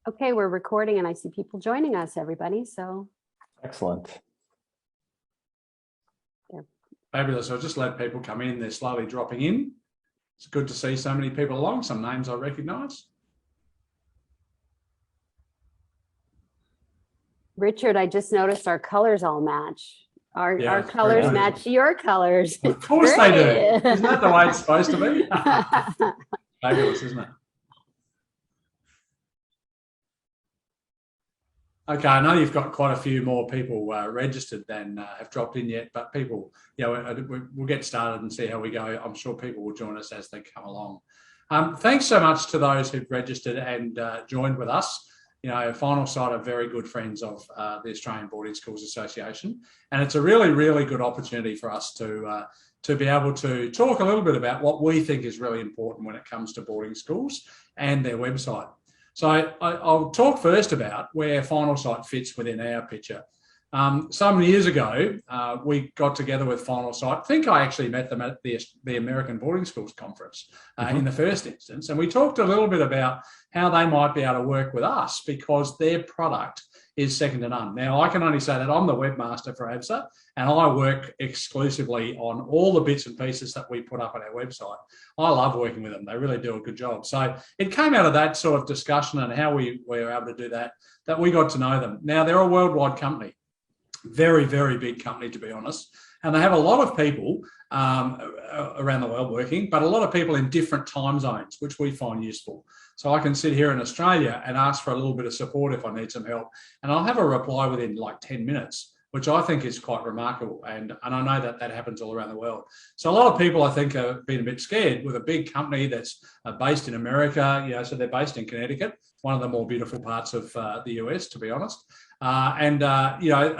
Okay, we're recording and I see people joining us, everybody. So excellent. Yeah. Fabulous. I'll just let people come in. They're slowly dropping in. It's good to see so many people along. Some names I recognise. Richard, I just noticed our colors all match. Our it's colors very match your colors. Of course they do. Isn't that the way it's supposed to be? Fabulous, isn't it? Okay, I know you've got quite a few more people registered than have dropped in yet, but people, we'll get started and see how we go. I'm sure people will join us as they come along. Thanks so much to those who've registered and joined with us. Finalsite are very good friends of the Australian Boarding Schools Association, and it's a really, really good opportunity for us to be able to talk a little bit about what we think is really important when it comes to boarding schools and their website. So I'll talk first about where Finalsite fits within our picture. Some years ago, we got together with Finalsite. I think I actually met them at the American Boarding Schools Conference in the first instance. And we talked a little bit about how they might be able to work with us because their product is second to none. Now, I can only say that I'm the webmaster for ABSA, and I work exclusively on all the bits and pieces that we put up on our website. I love working with them. They really do a good job. So it came out of that sort of discussion and how we were able to do that we got to know them. Now, they're a worldwide company. Very, very big company, to be honest. And they have a lot of people around the world working, but a lot of people in different time zones, which we find useful. So I can sit here in Australia and ask for a little bit of support if I need some help. And I'll have a reply within like 10 minutes, which I think is quite remarkable. And I know that happens all around the world. So a lot of people, I think, have been a bit scared with a big company that's based in America. So they're based in Connecticut, one of the more beautiful parts of the US, to be honest. A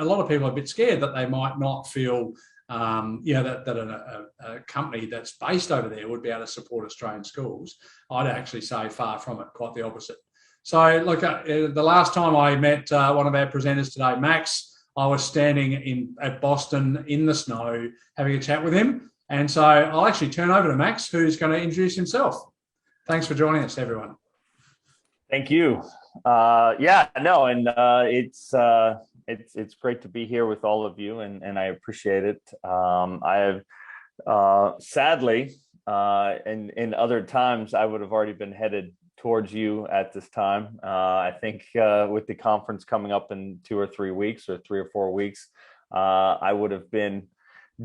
lot of people are a bit scared that they might not feel, that a company that's based over there would be able to support Australian schools. I'd actually say far from it, quite the opposite. So, look, the last time I met one of our presenters today, Max, I was standing at Boston in the snow having a chat with him. And so I'll actually turn over to Max, who's going to introduce himself. Thanks for joining us, everyone. Thank you. It's great to be here with all of you, and I appreciate it. I have sadly, in other times, I would have already been headed towards you at this time. I think with the conference coming up in 2 or 3 weeks, or 3 or 4 weeks, I would have been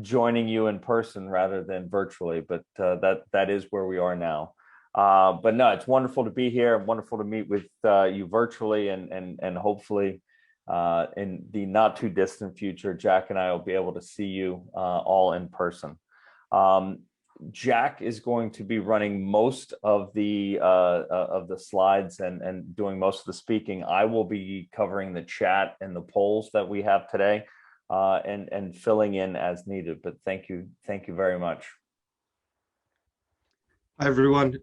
joining you in person rather than virtually. But that is where we are now. But no, it's wonderful to be here. Wonderful to meet with you virtually, and hopefully in the not too distant future, Jack and I will be able to see you all in person. Jack is going to be running most of the slides and doing most of the speaking. I will be covering the chat and the polls that we have today, and filling in as needed. But thank you very much. Hi everyone.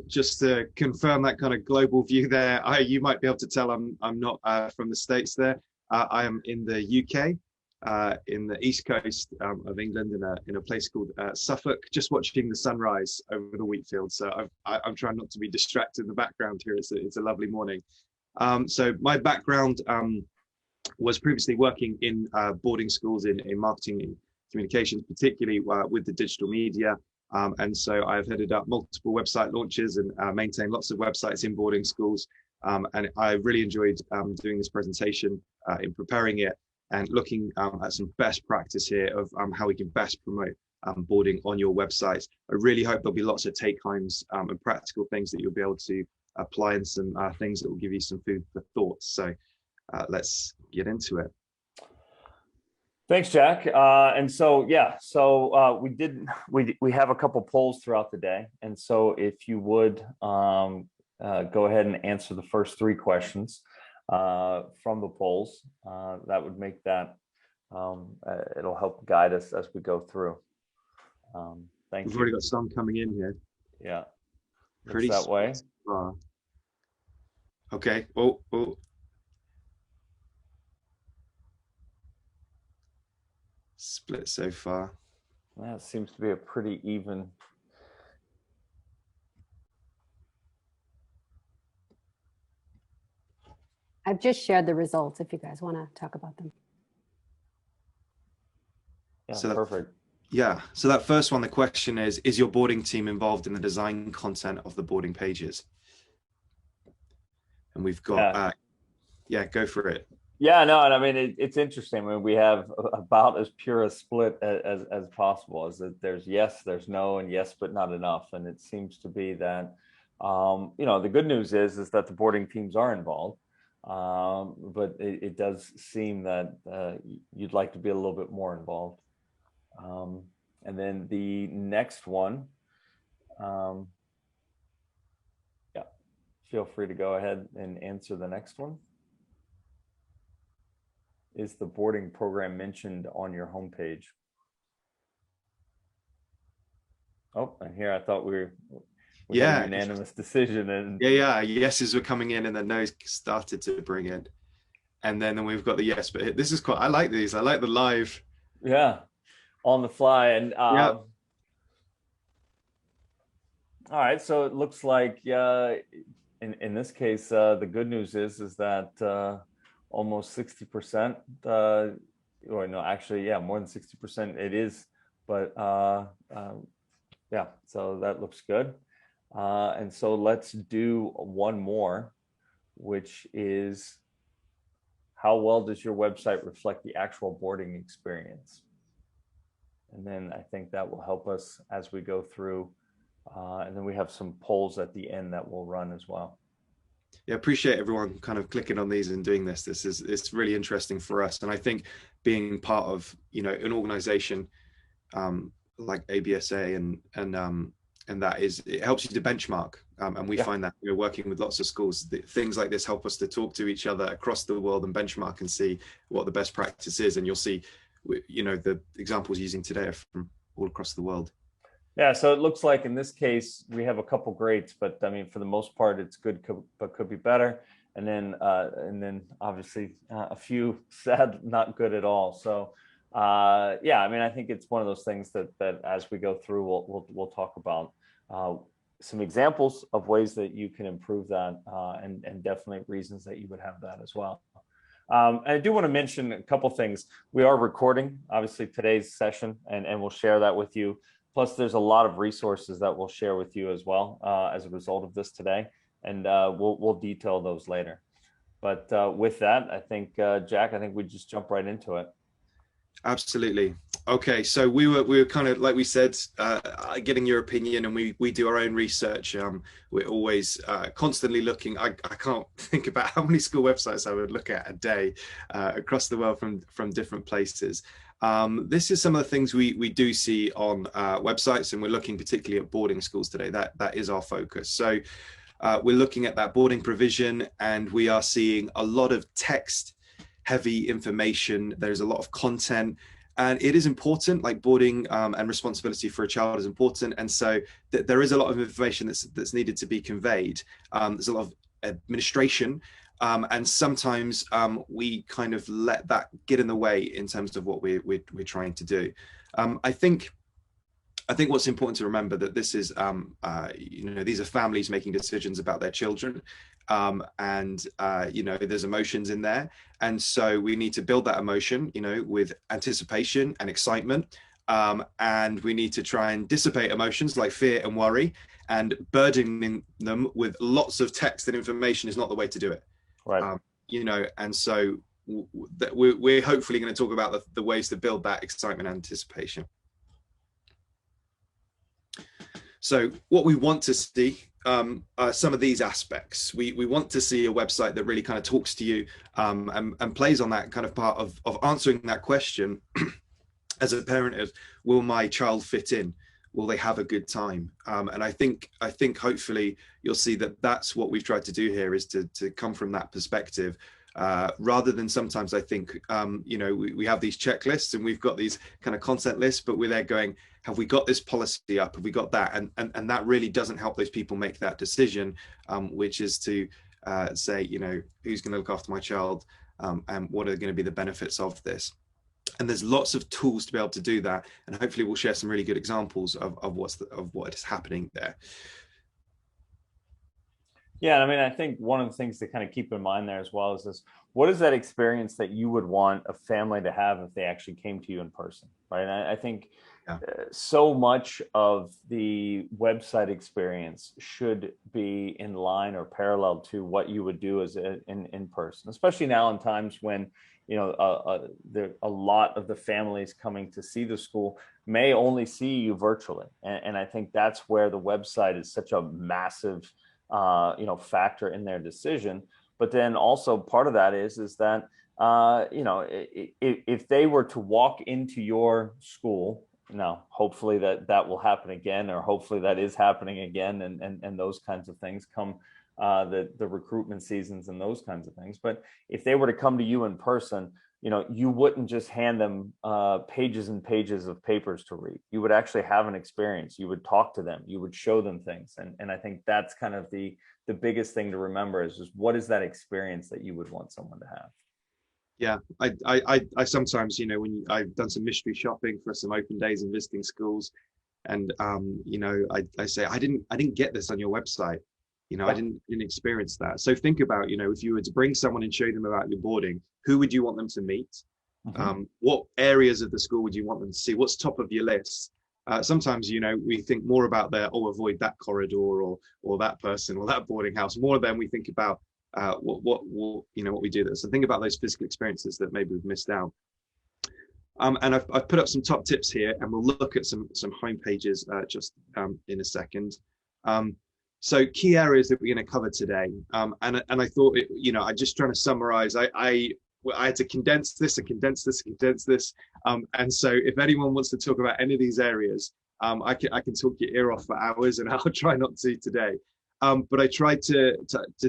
Just to confirm that kind of global view there, you might be able to tell I'm not from the States there. I am in the UK, in the east coast of England, in a place called Suffolk, just watching the sunrise over the wheat field. So I'm trying not to be distracted in the background here. It's a lovely morning. So my background was previously working in boarding schools in marketing and communications, particularly with the digital media. And so I've headed up multiple website launches and maintained lots of websites in boarding schools. And I really enjoyed doing this presentation in preparing it and looking at some best practice here of how we can best promote boarding on your websites. I really hope there'll be lots of take homes and practical things that you'll be able to apply, and some things that will give you some food for thought. So let's get into it. Thanks, Jack. We have a couple polls throughout the day, and so if you would go ahead and answer the first 3 questions from the polls, that would make that it'll help guide us as we go through. Thank you. We've already got some coming in here. Yeah, pretty that way. Okay. Oh. Split so far. That seems to be a pretty even. I've just shared the results if you guys want to talk about them. Yeah, So perfect. Yeah. So that first one, the question is your boarding team involved in the design content of the boarding pages? And we've got, yeah, go for it. Yeah, no, and I mean it's interesting. I mean, we have about as pure a split as possible. Is that there's yes, there's no, and yes, but not enough. And it seems to be that the good news is that the boarding teams are involved, but it does seem that you'd like to be a little bit more involved. And then the next one, yeah, feel free to go ahead and answer the next one. Is the boarding program mentioned on your homepage? Oh, and here I thought we had a unanimous decision. And yeses were coming in and the no's started to bring in. And then we've got the yes, but this is quite, I like these. I like the live. Yeah, on the fly. And all right, so it looks like in this case, the good news is that almost 60%, or no, actually, yeah, more than 60% it is, but yeah, so that looks good. And so let's do one more, which is, how well does your website reflect the actual boarding experience? And then I think that will help us as we go through. And then we have some polls at the end that we'll run as well. Yeah, appreciate everyone kind of clicking on these and doing this. It's really interesting for us. And I think being part of, an organization like ABSA and that it helps you to benchmark. And we find that we're working with lots of schools, things like this help us to talk to each other across the world and benchmark and see what the best practice is. And you'll see, the examples using today are from all across the world. Yeah, so it looks like in this case, we have a couple greats, but I mean, for the most part, it's good, but could be better. And then obviously a few sad, not good at all. So yeah, I mean, I think it's one of those things that as we go through, we'll talk about some examples of ways that you can improve that, and definitely reasons that you would have that as well. And I do want to mention a couple things. We are recording, obviously, today's session, and we'll share that with you. Plus, there's a lot of resources that we'll share with you as well as a result of this today, and we'll detail those later. But with that, I think, Jack, I think we just jump right into it. Absolutely. Okay, so we were kind of, like we said, getting your opinion, and we do our own research. We're always constantly looking. I can't think about how many school websites I would look at a day across the world from different places. This is some of the things we do see on websites, and we're looking particularly at boarding schools today. That is our focus. So we're looking at that boarding provision, and we are seeing a lot of text heavy information. There's a lot of content, and it is important, like boarding and responsibility for a child is important. And so there is a lot of information that's needed to be conveyed. There's a lot of administration. And sometimes we kind of let that get in the way in terms of what we're trying to do. I think what's important to remember that this is, these are families making decisions about their children, and there's emotions in there, and so we need to build that emotion, with anticipation and excitement, and we need to try and dissipate emotions like fear and worry, and burdening them with lots of text and information is not the way to do it. Right. And so we're hopefully going to talk about the ways to build that excitement and anticipation. So what we want to see are some of these aspects. We want to see a website that really kind of talks to you and plays on that kind of part of answering that question as a parent of, will my child fit in? Will they have a good time? And I think hopefully you'll see that that's what we've tried to do here, is to come from that perspective, rather than sometimes I think, we have these checklists and we've got these kind of content lists, but we're there going, have we got this policy up? Have we got that? And that really doesn't help those people make that decision, which is to say, who's going to look after my child, and what are going to be the benefits of this? And there's lots of tools to be able to do that, and hopefully we'll share some really good examples of what is happening there. Yeah, I mean, I think one of the things to kind of keep in mind there as well is this: what is that experience that you would want a family to have if they actually came to you in person, right? And I think Yeah. so much of the website experience should be in line or parallel to what you would do as in person, especially now in times when, you know, a lot of the families coming to see the school may only see you virtually. And I think that's where the website is such a massive factor in their decision. But then also part of that is that if they were to walk into your school, now hopefully that will happen again, or hopefully that is happening again, and those kinds of things come the recruitment seasons and those kinds of things. But if they were to come to you in person, you wouldn't just hand them pages and pages of papers to read. You would actually have an experience. You would talk to them. You would show them things. And I think that's kind of the biggest thing to remember is just what is that experience that you would want someone to have? Yeah, I sometimes, when I've done some mystery shopping for some open days and visiting schools, and I say I didn't get this on your website. I didn't experience that. So think about, if you were to bring someone and show them about your boarding, who would you want them to meet? Mm-hmm. What areas of the school would you want them to see? What's top of your list? Sometimes, we think more about avoid that corridor or that person or that boarding house, more than we think about what we do there. So think about those physical experiences that maybe we've missed out. And I've put up some top tips here, and we'll look at some home pages just in a second. So key areas that we're going to cover today, and I thought, I'm just trying to summarize. I had to condense this, and so if anyone wants to talk about any of these areas, I can talk your ear off for hours, and I'll try not to today. But I tried to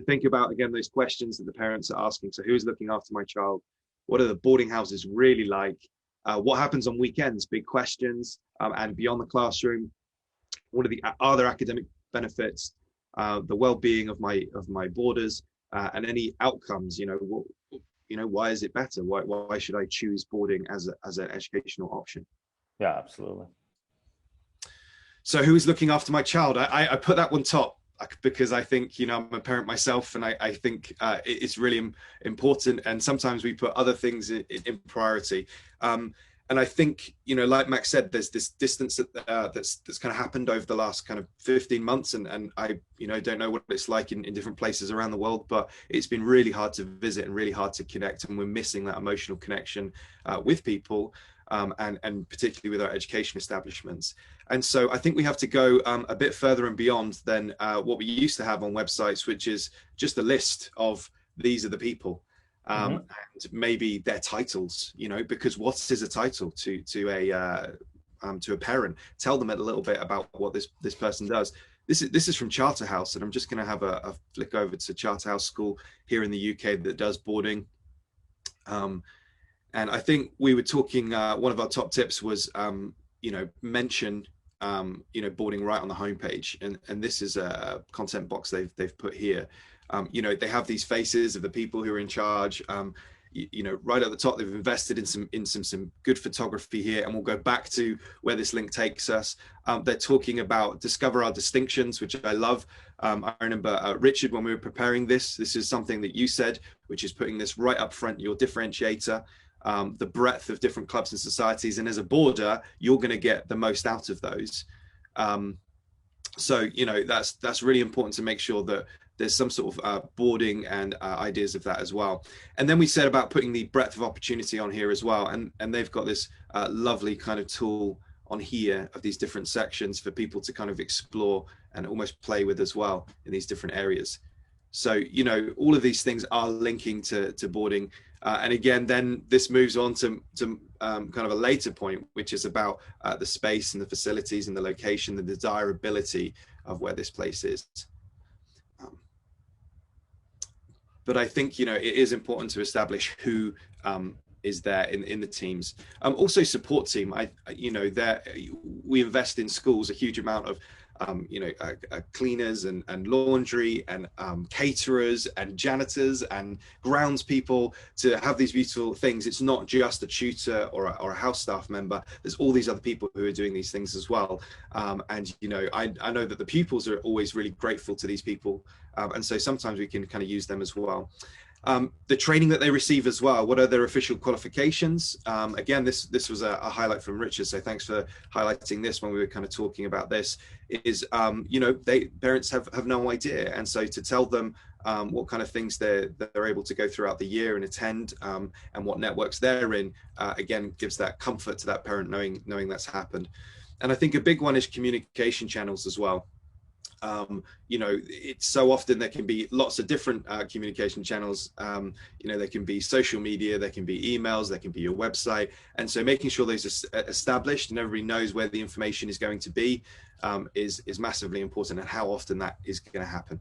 think about, again, those questions that the parents are asking. So who's looking after my child? What are the boarding houses really like? What happens on weekends? Big questions. And beyond the classroom, are there academic benefits? The well-being of my boarders, and any outcomes. Why is it better? Why should I choose boarding as an educational option? Yeah, absolutely. So who is looking after my child? I put that one top because I think, I'm a parent myself, and I think it's really important. And sometimes we put other things in priority. And I think, like Max said, there's this distance that's kind of happened over the last kind of 15 months. And I, don't know what it's like in different places around the world, but it's been really hard to visit and really hard to connect. And we're missing that emotional connection with people, and particularly with our education establishments. And so I think we have to go a bit further and beyond than what we used to have on websites, which is just a list of these are the people. And maybe their titles, because what is a title to a parent? Tell them a little bit about what this person does. This is from Charterhouse, and I'm just going to have a flick over to Charterhouse School here in the UK that does boarding. And I think we were talking. One of our top tips was, mention boarding right on the homepage, and this is a content box they've put here. They have these faces of the people who are in charge. Right at the top, they've invested in some good photography here, and we'll go back to where this link takes us. They're talking about discover our distinctions, which I love. I remember Richard, when we were preparing this is something that you said, which is putting this right up front, your differentiator, the breadth of different clubs and societies, and as a boarder, you're going to get the most out of those. So that's really important to make sure that there's some sort of boarding and ideas of that as well. And then we said about putting the breadth of opportunity on here as well. And they've got this lovely kind of tool on here of these different sections for people to kind of explore and almost play with as well in these different areas. So, all of these things are linking to boarding. And again, then this moves on to kind of a later point, which is about the space and the facilities and the location, the desirability of where this place is. But I think, it is important to establish who is there in the teams. Also support team. We invest in schools a huge amount of cleaners and laundry and caterers and janitors and grounds people to have these beautiful things. It's not just a tutor or a house staff member. There's all these other people who are doing these things as well. And I know that the pupils are always really grateful to these people. And so sometimes we can kind of use them as well. The training that they receive as well, what are their official qualifications? Again, this was a highlight from Richard, so thanks for highlighting this when we were kind of talking about this, is, parents have no idea. And so to tell them what kind of things they're able to go throughout the year and attend, and what networks they're in, again, gives that comfort to that parent knowing that's happened. And I think a big one is communication channels as well. It's so often there can be lots of different communication channels. There can be social media, there can be emails, there can be your website. And so making sure those are established and everybody knows where the information is going to be is massively important, and how often that is going to happen.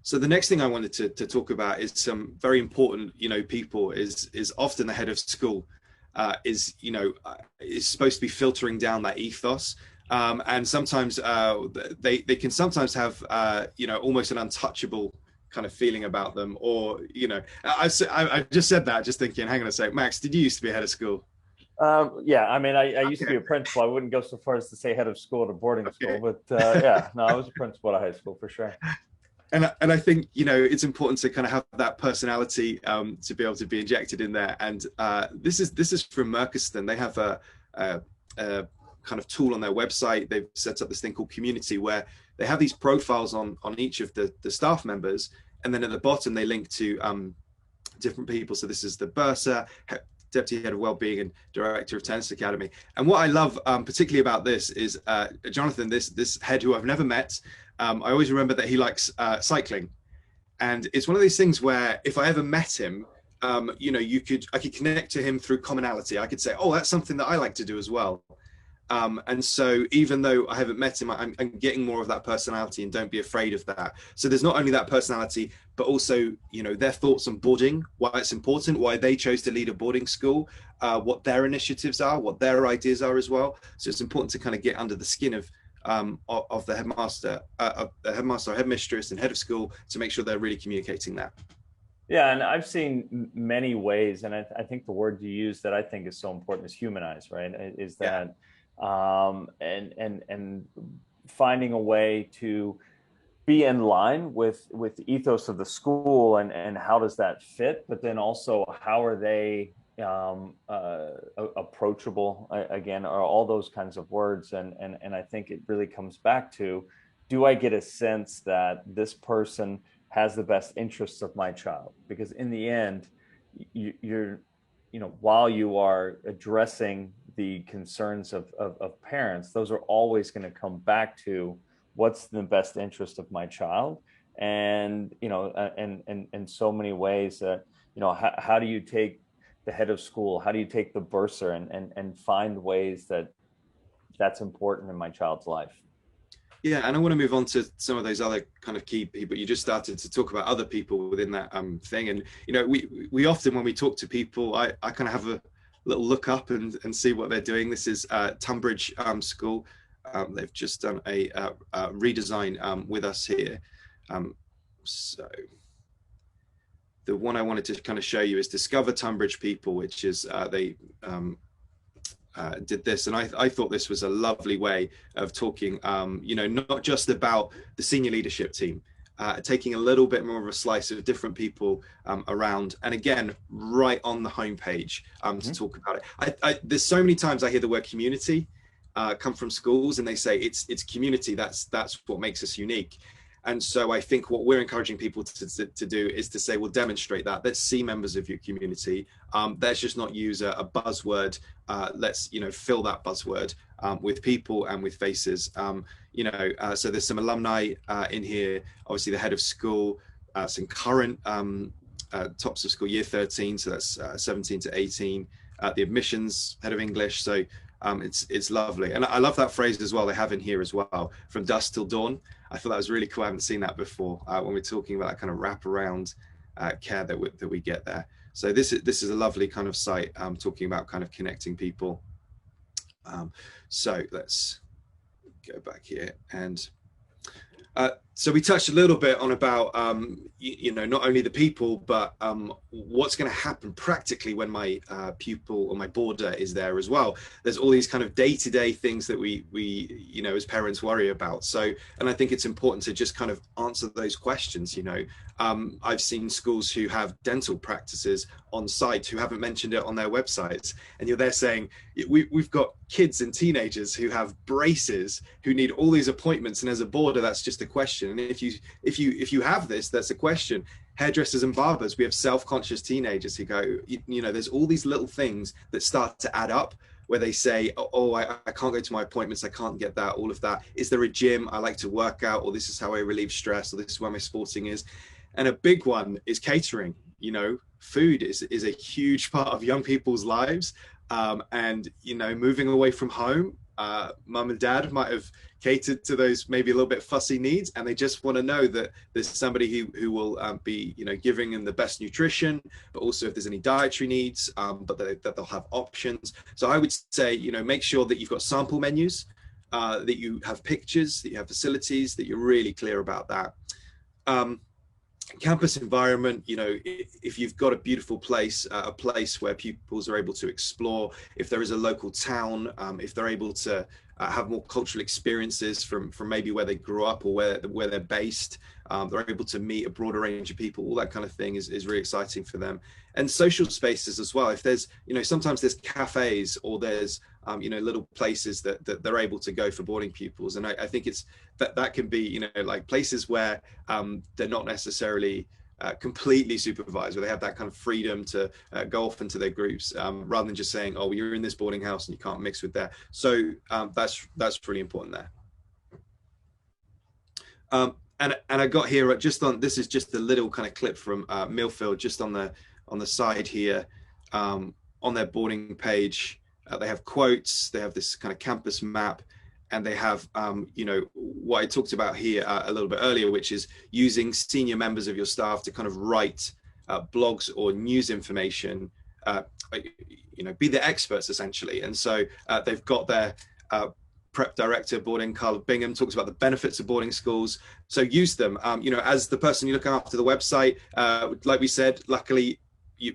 So the next thing I wanted to talk about is some very important, people is often the head of school. Is supposed to be filtering down that ethos, and sometimes they can sometimes have almost an untouchable kind of feeling about them, or I just said that just thinking, hang on a sec, Max, did you used to be a head of school? Yeah, I mean, I used to be a principal. I wouldn't go so far as to say head of school at a boarding school, but yeah, no, I was a principal at a high school for sure. And I think, it's important to kind of have that personality to be able to be injected in there. And this is from Mercoston. They have a kind of tool on their website. They've set up this thing called Community, where they have these profiles on each of the staff members. And then at the bottom, they link to different people. So this is the ABSA, Deputy Head of Wellbeing and Director of Tennis Academy. And what I love particularly about this is Jonathan, this head who I've never met. I always remember that he likes cycling, and it's one of these things where if I ever met him, I could connect to him through commonality. I could say, oh, that's something that I like to do as well. And so even though I haven't met him, I'm getting more of that personality, and don't be afraid of that. So there's not only that personality, but also, their thoughts on boarding, why it's important, why they chose to lead a boarding school, what their initiatives are, what their ideas are as well. So it's important to kind of get under the skin of the headmaster, headmistress, and head of school to make sure they're really communicating that. Yeah, and I've seen many ways, and I think the word you use that I think is so important is humanize, right? Is that and finding a way to be in line with the ethos of the school, and how does that fit, but then also how are they approachable, again, are all those kinds of words. And I think it really comes back to, do I get a sense that this person has the best interests of my child? Because in the end, you're while you are addressing the concerns of parents, those are always going to come back to what's the best interest of my child. And in so many ways, how do you take the head of school, how do you take the bursar and find ways that's important in my child's life? Yeah, and I want to move on to some of those other kind of key people. You just started to talk about other people within that thing, and we often, when we talk to people, I kind of have a little look up and see what they're doing. This is Tunbridge School. They've just done a redesign with us here. So the one I wanted to kind of show you is Discover Tunbridge People, which is they did this, and I thought this was a lovely way of talking, not just about the senior leadership team, taking a little bit more of a slice of different people around, and again, right on the homepage to talk about it. There's so many times I hear the word community come from schools, and they say it's community. That's what makes us unique. And so I think what we're encouraging people to do is to say, well, demonstrate that. Let's see members of your community. Let's just not use a buzzword. Let's fill that buzzword with people and with faces. So there's some alumni in here. Obviously, the head of school, some current tops of school, year 13. So that's 17 to 18. The admissions head of English. So it's lovely. And I love that phrase as well. They have in here as well, from dusk till dawn. I thought that was really cool. I haven't seen that before when we're talking about that kind of wraparound care that we get there. So this is a lovely kind of site talking about kind of connecting people. So let's go back here. And so we touched a little bit on about, not only the people, but what's going to happen practically when my pupil or my boarder is there as well. There's all these kind of day-to-day things that we as parents worry about. So, and I think it's important to just kind of answer those questions. I've seen schools who have dental practices on site who haven't mentioned it on their websites, and you're there saying we've got kids and teenagers who have braces who need all these appointments, and as a boarder, that's just a question. And if you have this, that's a question. Hairdressers and barbers, we have self-conscious teenagers who go, there's all these little things that start to add up, where they say, I can't go to my appointments, I can't get that, all of that. Is there a gym? I like to work out, or this is how I relieve stress, or this is where my sporting is. And a big one is catering. Food is a huge part of young people's lives. And moving away from home, mum and dad might have catered to those maybe a little bit fussy needs, and they just want to know that there's somebody who will be giving them the best nutrition, but also if there's any dietary needs, but that they'll have options. So I would say make sure that you've got sample menus, that you have pictures, that you have facilities, that you're really clear about that. Campus environment, if you've got a beautiful place, a place where pupils are able to explore, if there is a local town, if they're able to have more cultural experiences from maybe where they grew up or where they're based, they're able to meet a broader range of people, all that kind of thing is really exciting for them. And social spaces as well. If there's, sometimes there's cafes or there's, little places that they're able to go for boarding pupils. And I think it's that can be, like places where they're not necessarily completely supervised, where they have that kind of freedom to go off into their groups, rather than just saying, oh, well, you're in this boarding house and you can't mix with that. So that's really important there. And I got here this is just a little kind of clip from Millfield, just on the side here, on their boarding page. They have quotes, they have this kind of campus map, and they have, what I talked about here a little bit earlier, which is using senior members of your staff to kind of write blogs or news information, be the experts essentially. And so they've got their prep director boarding, Carl Bingham, talks about the benefits of boarding schools. So use them, as the person you look after the website, like we said, luckily,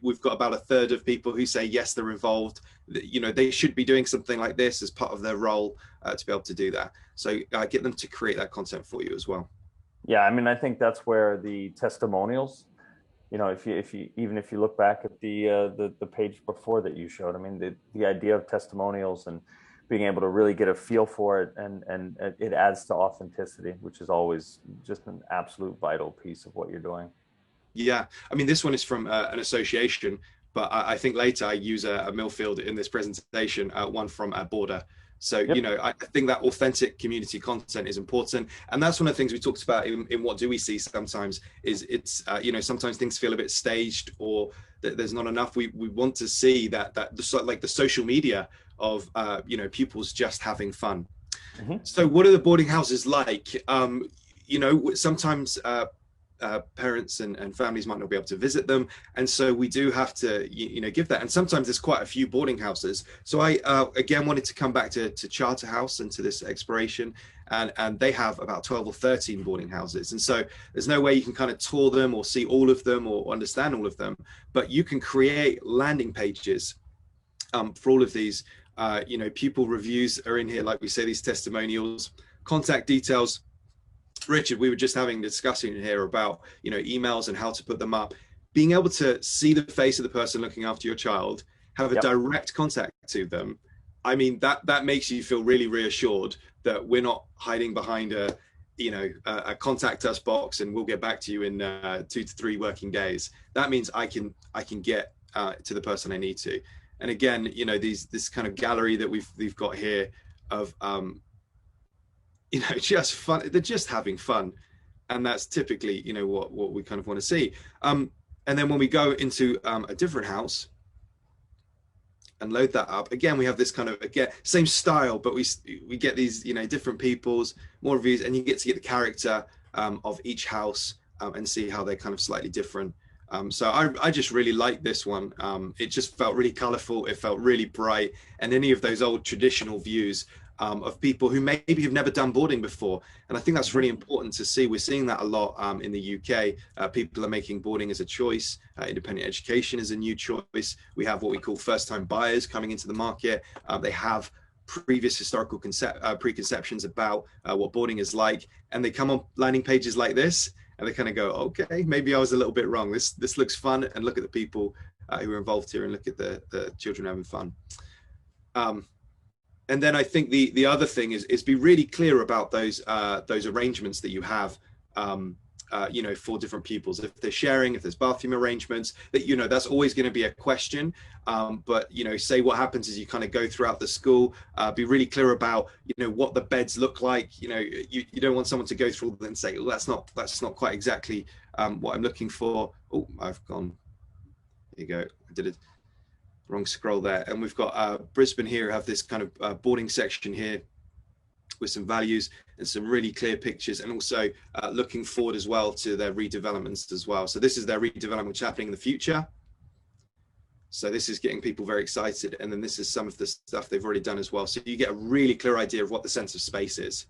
we've got about a third of people who say yes, they're involved. They should be doing something like this as part of their role to be able to do that. So get them to create that content for you as well. Yeah, I think that's where the testimonials, if you look back at the page before that you showed, the idea of testimonials and being able to really get a feel for it, and it adds to authenticity, which is always just an absolute vital piece of what you're doing. Yeah, this one is from an association, but I think later I use a Millfield in this presentation, one from a boarder. So, yep. I think that authentic community content is important. And that's one of the things we talked about in What Do We See sometimes is it's, sometimes things feel a bit staged or that there's not enough. We want to see that the social media of, pupils just having fun. Mm-hmm. So what are the boarding houses like? Sometimes parents and families might not be able to visit them, and so we do have to give that. And sometimes there's quite a few boarding houses, so I again wanted to come back to Charterhouse and to this exploration, and they have about 12 or 13 boarding houses, and so there's no way you can kind of tour them or see all of them or understand all of them, but you can create landing pages for all of these. Pupil reviews are in here, like we say, these testimonials, contact details. Richard, we were just having a discussion here about, emails and how to put them up. Being able to see the face of the person looking after your child, have a yep. direct contact to them. That makes you feel really reassured that we're not hiding behind a contact us box and we'll get back to you in 2 to 3 working days. That means I can get to the person I need to. And again, this kind of gallery that we've got here of, just fun. They're just having fun, and that's typically what we kind of want to see. And then when we go into a different house and load that up again, we have this kind of same style, but we get these different people's more reviews, and you get to get the character of each house and see how they're kind of slightly different So I just really liked this one. It just felt really colorful. It felt really bright. And any of those old traditional views of people who maybe have never done boarding before. And I think that's really important to see. We're seeing that a lot in the UK. People are making boarding as a choice. Independent education is a new choice. We have what we call first-time buyers coming into the market. They have previous historical preconceptions about what boarding is like. And they come on landing pages like this, and they kind of go, okay, maybe I was a little bit wrong. This looks fun, and look at the people who are involved here, and look at the children having fun. And then I think the other thing is be really clear about those arrangements that you have, for different pupils. If they're sharing, if there's bathroom arrangements, that that's always going to be a question. But say what happens is you kind of go throughout the school. Be really clear about what the beds look like. You don't want someone to go through and say, oh, that's not quite exactly what I'm looking for. Oh, I've gone. Here you go. I did it. Wrong scroll there. And we've got Brisbane here, have this kind of boarding section here with some values and some really clear pictures, and also looking forward as well to their redevelopments as well. So this is their redevelopment which is happening in the future. So this is getting people very excited. And then this is some of the stuff they've already done as well. So you get a really clear idea of what the sense of space is.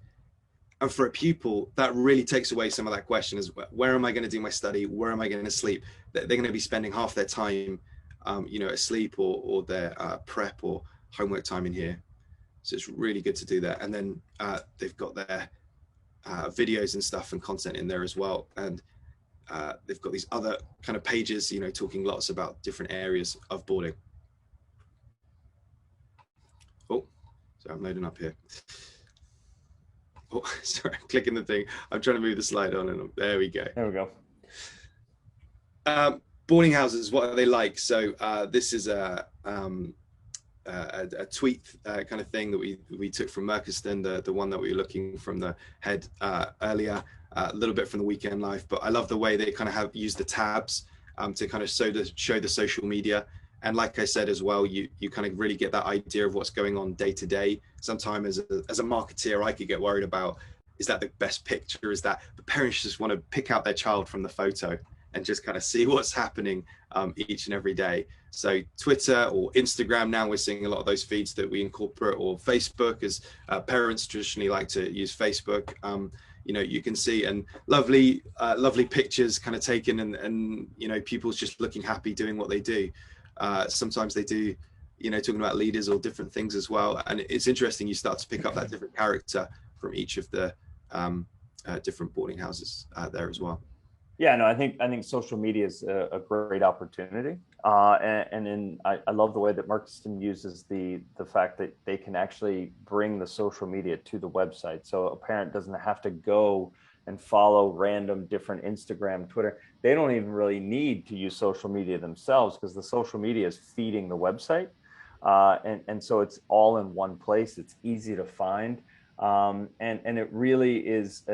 And for a pupil, that really takes away some of that question is, where am I going to do my study? Where am I going to sleep? They're going to be spending half their time asleep or their prep or homework time in here. So it's really good to do that. And then they've got their videos and stuff and content in there as well. And they've got these other kind of pages, talking lots about different areas of boarding. Oh, so I'm loading up here. Oh, sorry, I'm clicking the thing. I'm trying to move the slide on and there we go. There we go. Boarding houses, what are they like? So this is a tweet kind of thing that we took from Merkerston, the one that we were looking from the head earlier, a little bit from the Weekend Life. But I love the way they kind of have used the tabs to kind of show the social media. And like I said as well, you kind of really get that idea of what's going on day to day. Sometimes as a marketeer, I could get worried about, is that the best picture? Is that the parents just want to pick out their child from the photo and just kind of see what's happening each and every day. So Twitter or Instagram, now we're seeing a lot of those feeds that we incorporate, or Facebook, as parents traditionally like to use Facebook. You can see, and lovely pictures kind of taken, and pupils just looking happy doing what they do. Sometimes they do, talking about leaders or different things as well. And it's interesting, you start to pick up that different character from each of the different boarding houses there as well. Yeah, no, I think social media is a great opportunity, and I love the way that Merkerston uses the fact that they can actually bring the social media to the website, so a parent doesn't have to go and follow random different Instagram, Twitter. They don't even really need to use social media themselves, because the social media is feeding the website, and so it's all in one place. It's easy to find. And it really is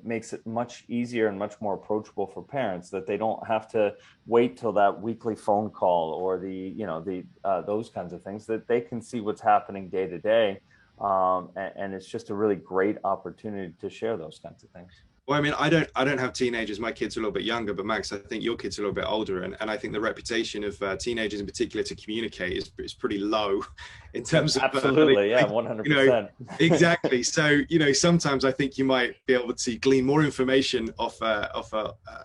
makes it much easier and much more approachable for parents, that they don't have to wait till that weekly phone call or those kinds of things, that they can see what's happening day to day. And it's just a really great opportunity to share those kinds of things. Well, I mean, I don't have teenagers. My kids are a little bit younger, but Max, I think your kids are a little bit older, and I think the reputation of teenagers in particular to communicate is pretty low in terms of absolutely, yeah, 100%. Exactly. So sometimes I think you might be able to glean more information off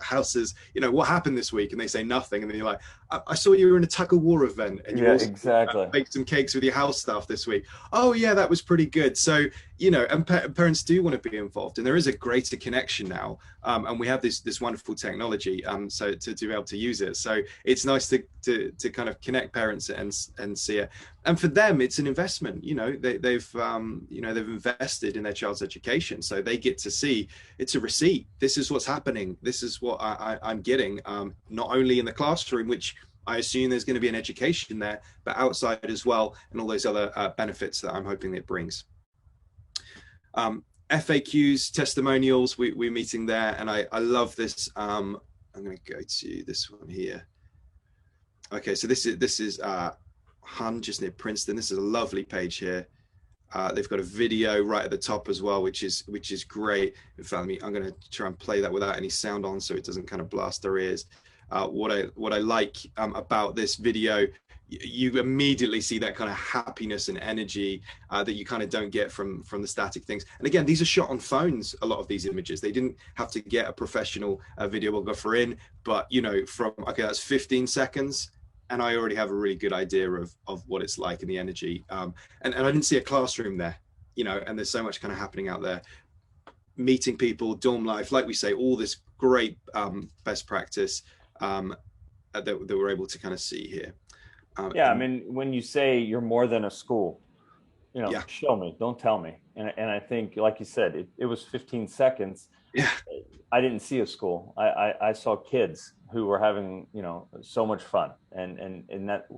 houses. What happened this week, and they say nothing, and then you're like, I saw you were in a tug of war event, and you also exactly baked some cakes with your house staff this week. Oh yeah, that was pretty good. So and parents do want to be involved, and there is a greater connection now, and we have this wonderful technology, so to be able to use it. So it's nice to kind of connect parents and see it. And for them, it's an investment. They've invested in their child's education, so they get to see it's a receipt. This is what's happening. This is what I'm getting, not only in the classroom, which I assume there's going to be an education there, but outside as well, and all those other benefits that I'm hoping it brings. FAQs, testimonials, we're meeting there, and I love this. I'm going to go to this one here. Okay, so this is Hun, just near Princeton. This is a lovely page here. They've got a video right at the top as well, which is great. In fact, I'm going to try and play that without any sound on, so it doesn't kind of blast our ears. what I like about this video, you immediately see that kind of happiness and energy that you kind of don't get from the static things. And again, these are shot on phones, a lot of these images. They didn't have to get a professional videographer in, but you know, from, okay, that's 15 seconds and I already have a really good idea of what it's like and the energy. And I didn't see a classroom there, you know, and there's so much kind of happening out there. Meeting people, dorm life, like we say, all this great best practice that we're able to kind of see here. Yeah, I mean, when you say you're more than a school, you know, Yeah. show me, don't tell me. And I think, like you said, it was 15 seconds. Yeah. I didn't see a school. I saw kids who were having, you know, so much fun, and that,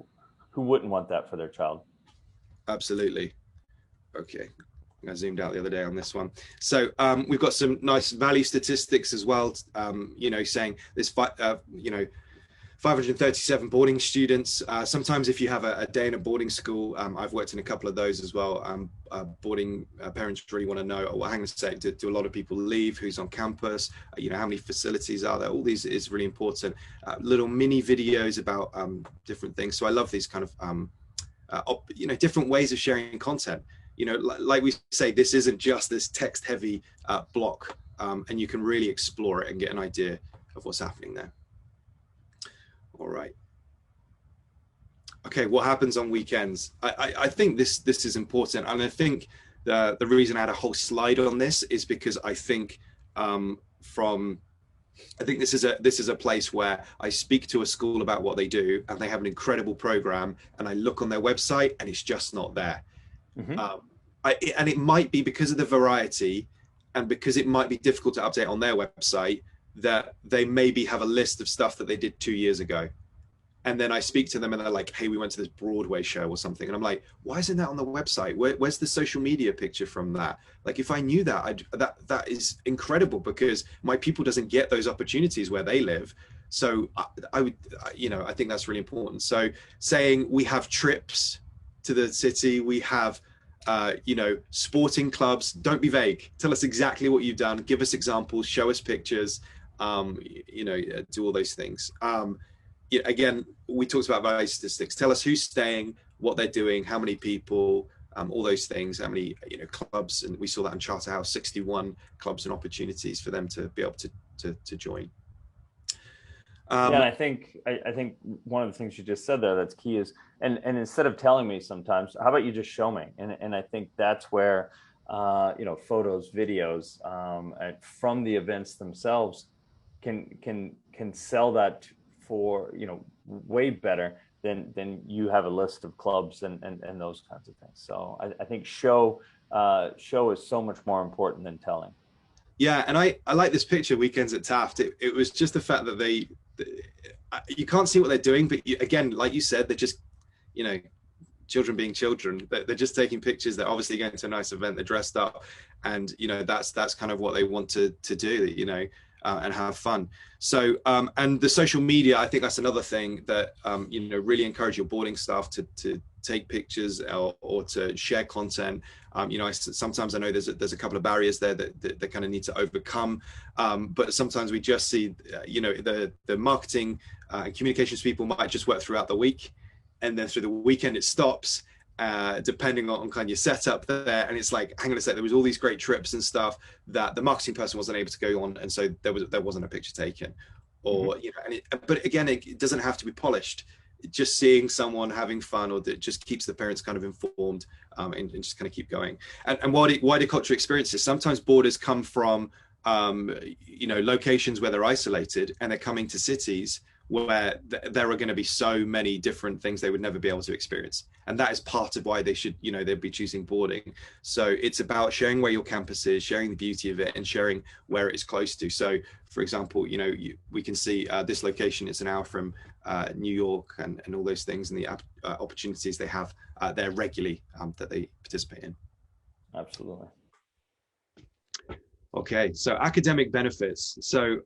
who wouldn't want that for their child? Absolutely. Okay. I zoomed out the other day on this one. So we've got some nice value statistics as well, you know, saying this, you know, 537 boarding students. Sometimes if you have a day in a boarding school, I've worked in a couple of those as well. Boarding parents really want to know, oh, well, hang on a sec, do a lot of people leave? Who's on campus? You know, how many facilities are there? All these is really important. Little mini videos about different things. So I love these kind of, you know, different ways of sharing content. You know, like we say, this isn't just this text heavy block, and you can really explore it and get an idea of what's happening there. All right. Okay, what happens on weekends? I think this is important, and I think the reason I had a whole slide on this is because I think this is a place where I speak to a school about what they do, and they have an incredible program, and I look on their website and it's just not there. Mm-hmm. And it might be because of the variety, and because it might be difficult to update on their website, that they maybe have a list of stuff that they did 2 years ago. And then I speak to them and they're like, hey, we went to this Broadway show or something. And I'm like, why isn't that on the website? Where's the social media picture from that? Like, if I knew that, that is incredible, because my people doesn't get those opportunities where they live. So I would, you know, I think that's really important. So saying we have trips to the city, we have, you know, sporting clubs, don't be vague. Tell us exactly what you've done. Give us examples, show us pictures, you know, do all those things. Again, we talked about value statistics. Tell us who's staying, what they're doing, how many people, all those things, how many, you know, clubs. And we saw that in Charterhouse, 61 clubs and opportunities for them to be able to join. Yeah, and I think one of the things you just said there that's key is, and instead of telling me sometimes, how about you just show me? And I think that's where, you know, photos, videos from the events themselves can sell that for, you know, way better than you have a list of clubs and those kinds of things. So I think show is so much more important than telling. Yeah, and I like this picture, Weekends at Taft. It was just the fact that you can't see what they're doing, but again, like you said, they're just, you know, children being children. They're just taking pictures. They're obviously going to a nice event. They're dressed up, and you know, that's kind of what they want to do. You know. And have fun. So, and the social media, I think that's another thing that, you know, really encourage your boarding staff to take pictures or to share content. You know, sometimes I know there's a couple of barriers there that they kind of need to overcome. But sometimes we just see, you know, the marketing and communications people might just work throughout the week, and then through the weekend it stops. Depending on kind of your setup there, and it's like, hang on a sec, there was all these great trips and stuff that the marketing person wasn't able to go on, and so there wasn't a picture taken, or you know. But again, it doesn't have to be polished. Just seeing someone having fun, or that just keeps the parents kind of informed, and just kind of keep going. And wider cultural experiences. Sometimes boarders come from you know, locations where they're isolated, and they're coming to cities where there are going to be so many different things they would never be able to experience. And that is part of why they should, you know, they'd be choosing boarding. So it's about sharing where your campus is, sharing the beauty of it, and sharing where it is close to. So for example, you know, we can see this location, it's an hour from New York, and all those things, and the opportunities they have there regularly that they participate in. Absolutely. Okay, so academic benefits. So,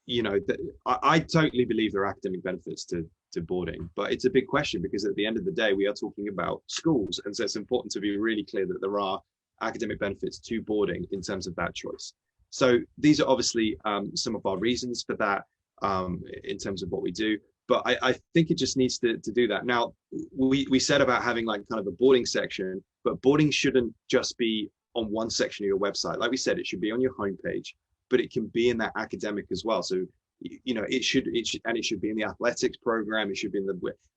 you know, I totally believe there are academic benefits to boarding, but it's a big question, because at the end of the day, we are talking about schools. And so it's important to be really clear that there are academic benefits to boarding in terms of that choice. So these are obviously some of our reasons for that. in terms of what we do. But I think it just needs to do that. Now, we said about having like kind of a boarding section, but boarding shouldn't just be on one section of your website. Like we said, it should be on your homepage, but it can be in that academic as well. So, you know, it should be in the athletics program. It should be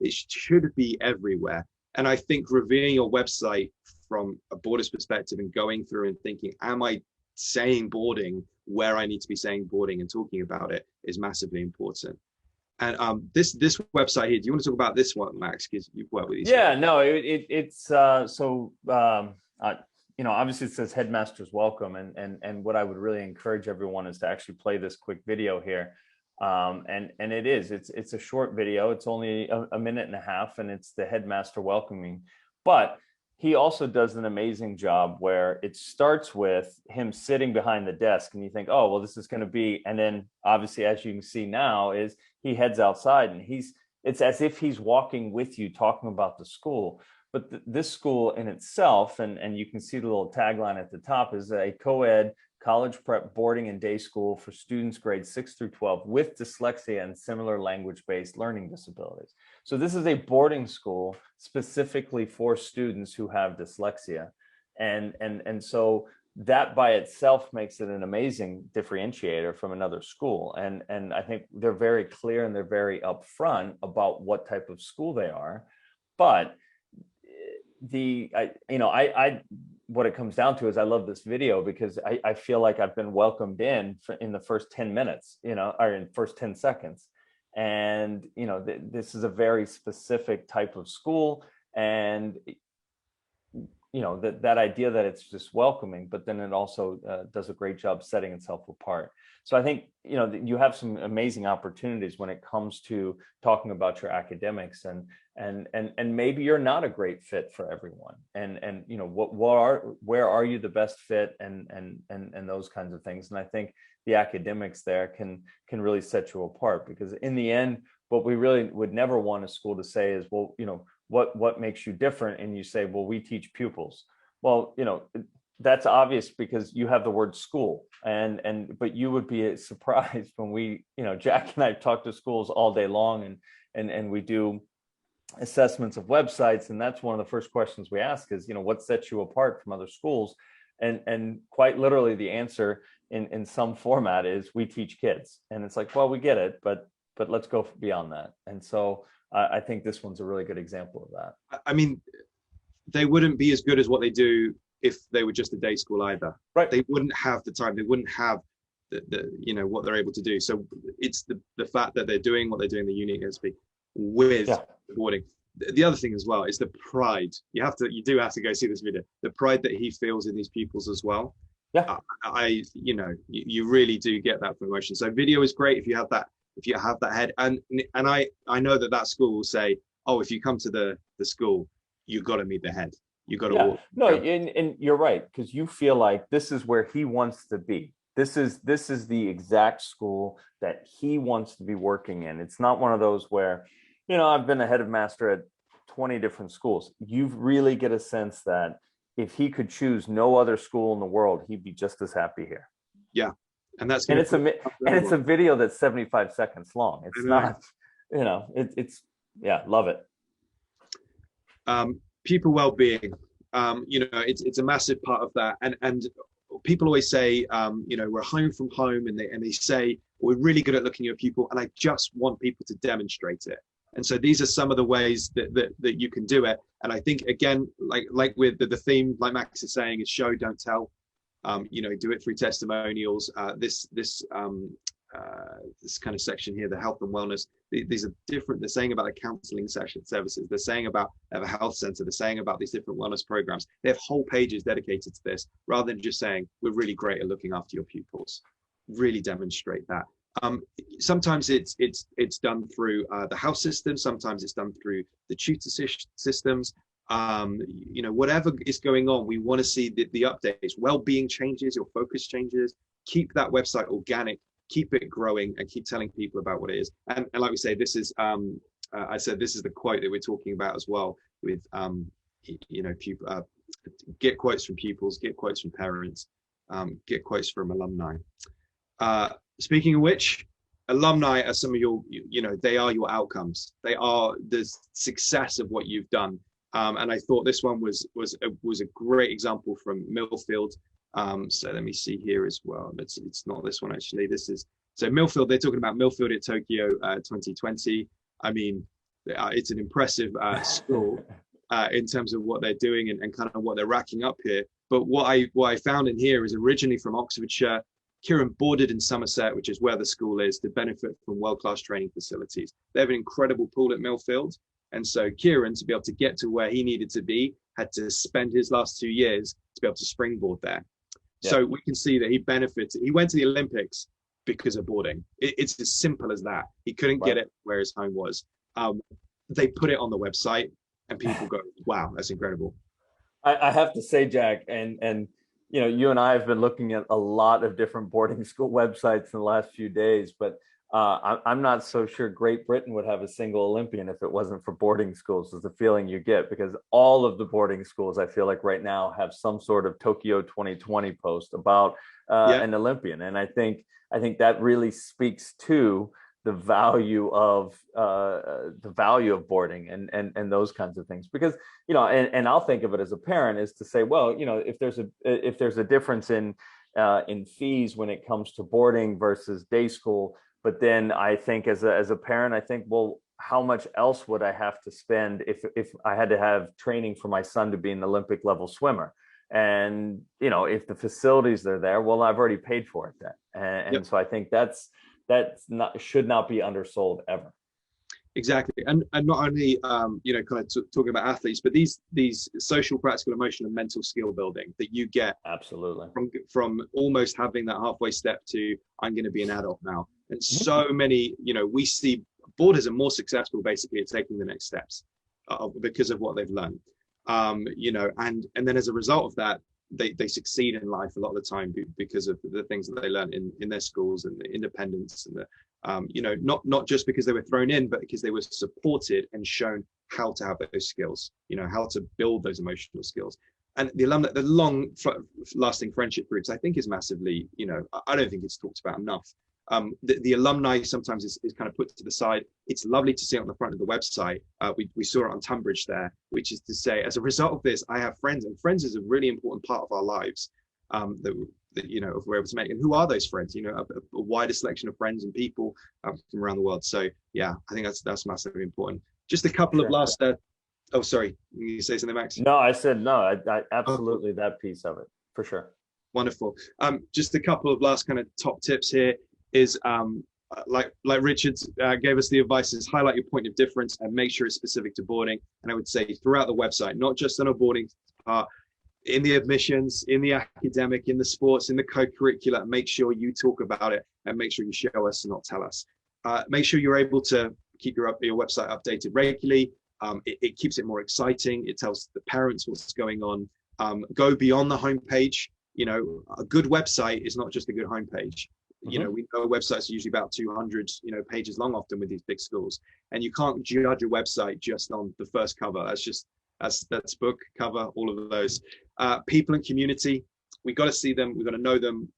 it should be everywhere. And I think reviewing your website from a boarder's perspective and going through and thinking, am I saying boarding where I need to be saying boarding and talking about it is massively important. And this website here, do you want to talk about this one, Max? Because you've worked with these. Yeah, no, it's you know, obviously it says Headmaster's Welcome, and what I would really encourage everyone is to actually play this quick video here. And it's a short video. It's only a minute and a half, and it's the headmaster welcoming. But he also does an amazing job where it starts with him sitting behind the desk, and you think, oh, well, this is going to be, and then obviously, as you can see now, is he heads outside, and it's as if he's walking with you, talking about the school. But this school in itself, and you can see the little tagline at the top, is a co-ed college prep boarding and day school for students grades 6 through 12 with dyslexia and similar language-based learning disabilities. So this is a boarding school specifically for students who have dyslexia. And so that by itself makes it an amazing differentiator from another school. And I think they're very clear and they're very upfront about what type of school they are. But what it comes down to is I love this video because I feel like I've been welcomed in the first 10 minutes, you know, or in first 10 seconds. And, you know, this is a very specific type of school. And, you know, that idea that it's just welcoming, but then it also does a great job setting itself apart. So I think, you know, you have some amazing opportunities when it comes to talking about your academics, and maybe you're not a great fit for everyone. And you know, where are you the best fit, and those kinds of things. And I think the academics there can really set you apart, because in the end, what we really would never want a school to say is, well, you know, what makes you different? And you say, well, we teach pupils. Well, you know, that's obvious because you have the word school, but you would be surprised when we, you know, Jack and I talk to schools all day long, and we do assessments of websites, and that's one of the first questions we ask is, you know, what sets you apart from other schools? And quite literally the answer in some format is, we teach kids. And it's like, well, we get it, but let's go beyond that. And so I think this one's a really good example of that. I mean, they wouldn't be as good as what they do if they were just a day school either. Right. They wouldn't have the time. They wouldn't have the you know, what they're able to do. So it's the fact that they're doing what they're doing, the uniqueness with boarding. The other thing as well is the pride. You do have to go see this video. The pride that he feels in these pupils as well. Yeah. You know, you really do get that from emotion. So video is great if you have that head. And I know that school will say, oh, if you come to the school, you've got to meet the head. You got to walk. No, and you're right, because you feel like this is where he wants to be. This is the exact school that he wants to be working in. It's not one of those where, you know, I've been a head of master at 20 different schools. You really get a sense that if he could choose no other school in the world, he'd be just as happy here. Yeah. And it's a video that's 75 seconds long. It's not, you know, it's love it. Pupil well-being, you know, it's a massive part of that. And people always say, you know, we're home from home, and they say, we're really good at looking at people, and I just want people to demonstrate it. And so these are some of the ways that you can do it. And I think, again, like with the theme, like Max is saying, is show, don't tell. You know, do it through testimonials. This kind of section here, the health and wellness, these are different. They're saying about the counseling services. They're saying about a health center. They're saying about these different wellness programs. They have whole pages dedicated to this, rather than just saying, we're really great at looking after your pupils. Really demonstrate that. Sometimes it's done through the house system. Sometimes it's done through the tutor systems. You know, whatever is going on, we want to see the updates. Well-being changes, your focus changes. Keep that website organic, keep it growing, and keep telling people about what it is. And like we say, this is I said this is the quote that we're talking about as well, with you know, get quotes from pupils, get quotes from parents, get quotes from alumni. Speaking of which, alumni are some of your, they are your outcomes. They are the success of what you've done. And I thought this one was a great example from Millfield. So let me see here as well. It's not this one actually. This is, so Millfield, they're talking about Millfield at Tokyo 2020. I mean, it's an impressive school in terms of what they're doing and kind of what they're racking up here. But what I found in here is originally from Oxfordshire. Kieran boarded in Somerset, which is where the school is, to benefit from world-class training facilities. They have an incredible pool at Millfield. And so Kieran, to be able to get to where he needed to be, had to spend his last 2 years to be able to springboard there. Yeah. So we can see that he benefited. He went to the Olympics because of boarding. It's as simple as that. He couldn't get it where his home was. They put it on the website and people go, wow, that's incredible. I have to say, Jack, and you and I have been looking at a lot of different boarding school websites in the last few days, but I'm not so sure Great Britain would have a single Olympian if it wasn't for boarding schools, is the feeling you get, because all of the boarding schools, I feel like right now, have some sort of Tokyo 2020 post about an Olympian. And I think that really speaks to the value of boarding and those kinds of things, because and I'll think of it as a parent is to say, well, if there's a difference in fees when it comes to boarding versus day school, but then I think as a parent, I think, well, how much else would I have to spend if I had to have training for my son to be an Olympic level swimmer? And if the facilities are there, well, I've already paid for it then, and so I think that's should not be undersold ever. Exactly, and not only kind of talking about athletes, but these social, practical, emotional, and mental skill building that you get absolutely from almost having that halfway step to I'm going to be an adult now. And so many, we see boarders are more successful basically at taking the next steps because of what they've learned. And then as a result of that, they succeed in life a lot of the time because of the things that they learn in their schools and the independence and the not just because they were thrown in, but because they were supported and shown how to have those skills, how to build those emotional skills. And the long lasting friendship groups, I think, is massively, I don't think it's talked about enough. The alumni sometimes is kind of put to the side. It's lovely to see it on the front of the website. We saw it on Tunbridge there, which is to say, as a result of this, I have friends, and friends is a really important part of our lives that if we're able to make. And who are those friends? A wider selection of friends and people from around the world. So yeah, I think that's massively important. Just a couple of last. Oh, sorry, you say something, Max? No, I said no. I absolutely that piece of it for sure. Wonderful. Just a couple of last kind of top tips here. Is like Richard gave us the advice, is highlight your point of difference and make sure it's specific to boarding. And I would say throughout the website, not just on a boarding part, in the admissions, in the academic, in the sports, in the co-curricular, make sure you talk about it and make sure you show us and not tell us. Make sure you're able to keep your website updated regularly. It keeps it more exciting. It tells the parents what's going on. Go beyond the homepage. A good website is not just a good homepage. We know websites are usually about 200 pages long often with these big schools, and you can't judge a website just on the first cover. That's book cover, all of those. People and community, we got to see them, we got to know them,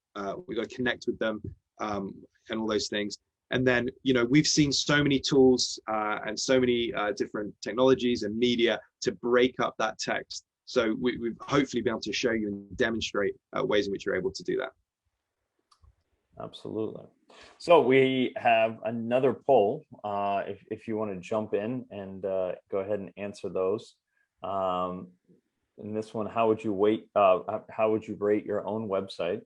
we got to connect with them, and all those things. And then we've seen so many tools and so many different technologies and media to break up that text. So we've hopefully been able to show you and demonstrate ways in which you're able to do that. Absolutely. So we have another poll. If you want to jump in and go ahead and answer those. In this one, how would you rate your own website?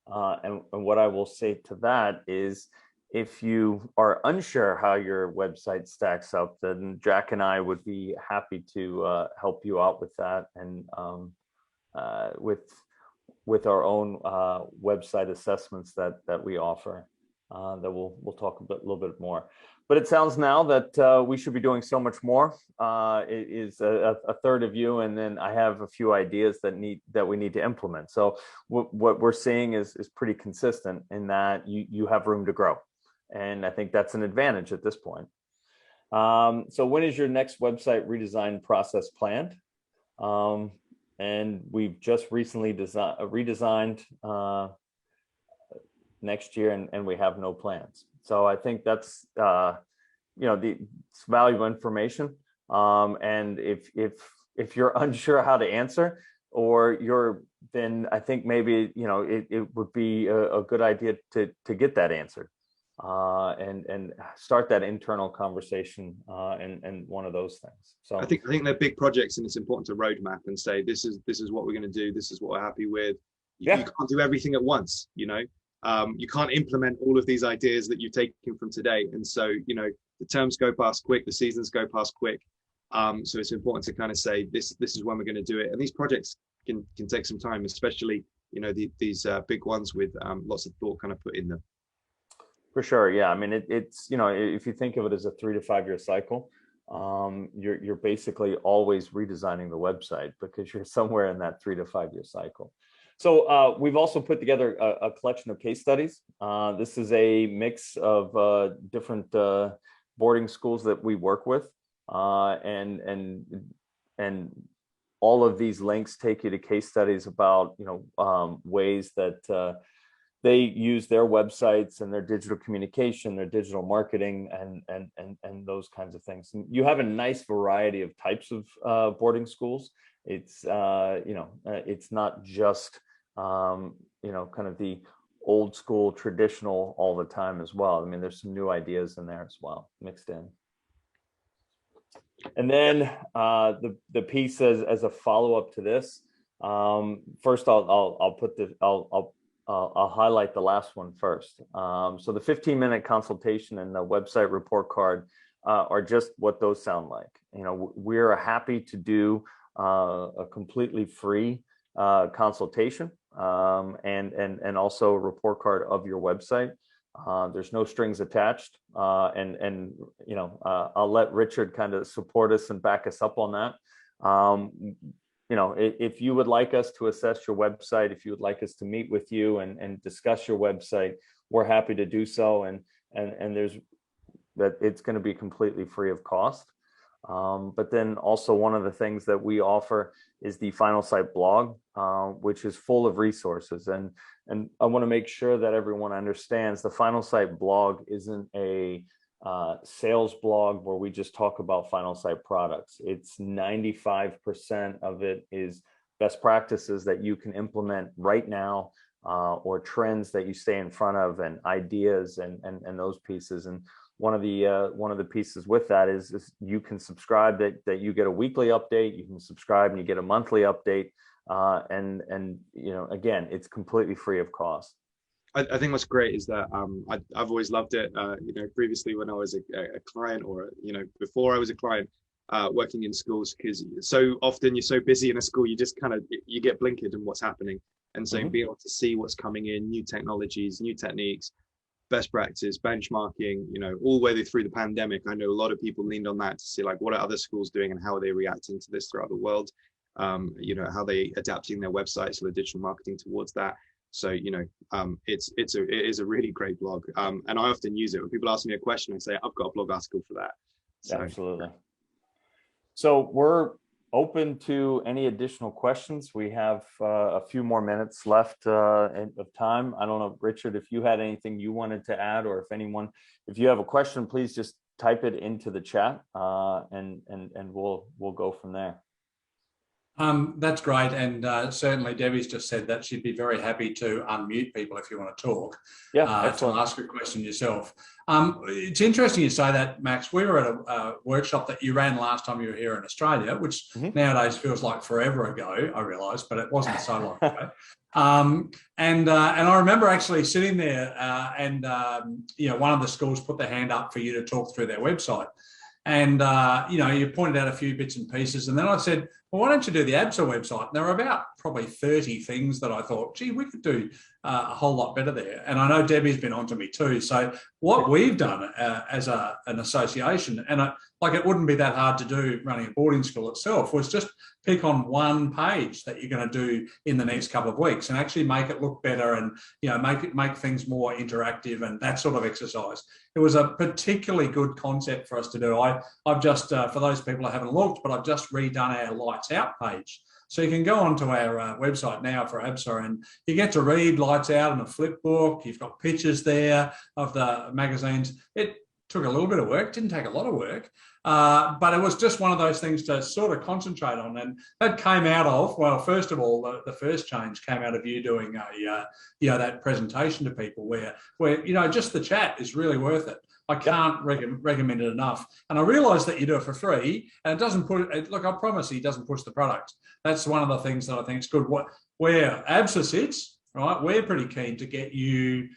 And what I will say to that is, if you are unsure how your website stacks up, then Jack and I would be happy to help you out with that, and with our own website assessments that we offer, that we'll talk a little bit more. But it sounds now that we should be doing so much more. It is a third of you, and then I have a few ideas that we need to implement. So what we're seeing is pretty consistent in that you have room to grow, and I think that's an advantage at this point. So when is your next website redesign process planned? And we've just recently redesigned next year, and we have no plans. So I think that's, it's valuable information. And if you're unsure how to answer, then I think maybe, it would be a good idea to get that answered. And start that internal conversation, and one of those things. So I think they're big projects, and it's important to roadmap and say this is what we're going to do. This is what we're happy with. You can't do everything at once. You can't implement all of these ideas that you've taken from today, and so the terms go past quick, the seasons go past quick. So it's important to kind of say this is when we're going to do it, and these projects can take some time, especially these big ones with lots of thought kind of put in them. For sure, yeah. I mean, it's if you think of it as a 3 to 5 year cycle, you're basically always redesigning the website because you're somewhere in that 3 to 5 year cycle. So we've also put together a collection of case studies. This is a mix of different boarding schools that we work with, and all of these links take you to case studies about ways that they use their websites and their digital communication, their digital marketing, and those kinds of things. And you have a nice variety of types of boarding schools. It's it's not just kind of the old school traditional all the time as well. I mean, there's some new ideas in there as well mixed in. And then the piece as a follow up to this. First, I'll highlight the last one first. So the 15-minute consultation and the website report card are just what those sound like. We're happy to do a completely free consultation, and also a report card of your website. There's no strings attached, and I'll let Richard kind of support us and back us up on that. If you would like us to assess your website, if you would like us to meet with you and discuss your website, we're happy to do so. And it's going to be completely free of cost. But then also one of the things that we offer is the Finalsite blog, which is full of resources. And I want to make sure that everyone understands the Finalsite blog isn't a sales blog where we just talk about Finalsite products. It's 95% of it is best practices that you can implement right now, or trends that you stay in front of, and ideas and those pieces. And one of the pieces with that is you can subscribe, that you get a weekly update. You can subscribe and you get a monthly update. And again, it's completely free of cost. I think what's great is that I've always loved it. Previously when I was a client, or before I was a client, working in schools, because so often you're so busy in a school, you just kind of you get blinkered in what's happening, and so being able to see what's coming in, new technologies, new techniques, best practice, benchmarking, all the way through the pandemic. I know a lot of people leaned on that to see like what are other schools doing and how are they reacting to this throughout the world. How they adapting their websites or digital marketing towards that. So, it is a really great blog. And I often use it when people ask me a question, I say, I've got a blog article for that. So. Absolutely. So we're open to any additional questions. We have a few more minutes left of time. I don't know, Richard, if you had anything you wanted to add, or if you have a question, please just type it into the chat, and we'll go from there. That's great, and certainly Debbie's just said that she'd be very happy to unmute people if you want to talk. Yeah, to ask a question yourself. It's interesting you say that, Max. We were at a workshop that you ran last time you were here in Australia, which nowadays feels like forever ago, I realise, but it wasn't so long ago. And I remember actually sitting there, and one of the schools put their hand up for you to talk through their website. And, you pointed out a few bits and pieces. And then I said, well, why don't you do the ABSA website? And there were about probably 30 things that I thought, gee, we could do a whole lot better there. And I know Debbie's been onto me too. So what we've done as an association, and it wouldn't be that hard to do running a boarding school itself, was just pick on one page that you're going to do in the next couple of weeks and actually make it look better, and make things more interactive and that sort of exercise. It was a particularly good concept for us to do. I've just, for those people who haven't looked, but I've just redone our lights out page. So you can go onto our website now for ABSA, and you get to read lights out in a flip book. You've got pictures there of the magazines. It took a little bit of work, didn't take a lot of work, but it was just one of those things to sort of concentrate on. And that came out of, well, first of all, the first change came out of you doing that presentation to people where just the chat is really worth it. I can't recommend it enough. And I realise that you do it for free, and it doesn't look, I promise he doesn't push the product. That's one of the things that I think is good. Where ABSA sits, right, we're pretty keen to get you